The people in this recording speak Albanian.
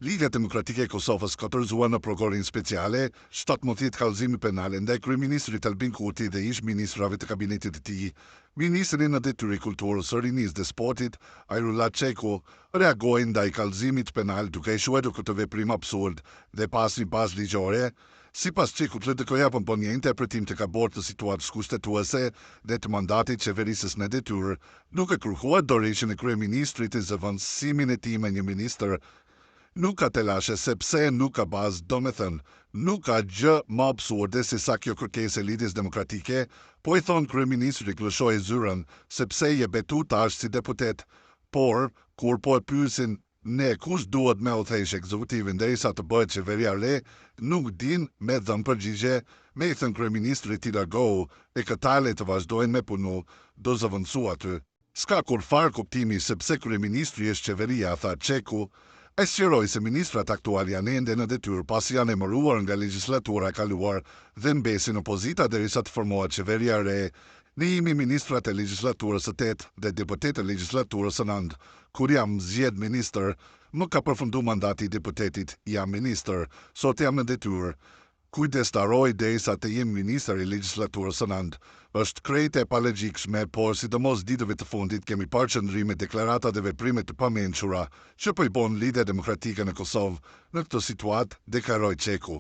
Lidhja Demokratike e Kosovës ka dorëzuar në prokurorin speciale 17 kallëzime penale ndaj kryeministrit Albin Kurti dhe ish ministrave të kabinetit të tij. Ministri në detyrë i kulturës së rinisë dhe sportit, Ajrullah Çeku, reagoi ndaj kallëzimit penal duke e shuar këtë veprim absurd dhe pas një bazë ligjore. Sipas Çekut, LDK-ja po bën një interpretim të gabuar të situatës kushtetuese dhe të mandatit qeverisës në detyrë, nuk e kërkuar dorëheqjen e kryeministrit e zëvendësimin e tij me një ministër. Nuk ka të lashe sepse nuk ka bazë, do me thënë, nuk ka gjë më absurde se sa kjo kërkesë e lidhjes demokratike, po i thonë kryeministri klëshoi zyrën sepse je betu tash si deputet, por kur po e pyesin ne kush duhet me udhëheq ekzekutivin derisa të bëhet qeveria re, nuk din me dhënë përgjigje, me i thënë kryeministri ti largohu e këtale të vazhdojnë me punu, do zëvendësu aty. S'ka kur farë kuptimi sepse kryeministri është qeveria, tha Çeku. Ai sqaroi se ministrat aktual janë ende në detyrë pasi janë emëruar nga legjislatura e kaluar dhe mbesin opozita derisa të formohet qeveria e re. Ne jemi ministrat e legjislaturës së 8 dhe deputetë e legjislaturës së 9. Kur jam zgjedh ministër, më ka përfunduar mandati i deputetit, jam ministër, sot jam në detyrë. Kujdestaroj derisa të jem ministër i legjislaturës së 9. Është krejt e palogjikshme, por sidomos ditëve të fundit kemi parë qëndrime, deklarata dhe veprime të pamençura që po i bën lidhja demokratike në Kosovë në këtë situatë, deklaroi Çeku.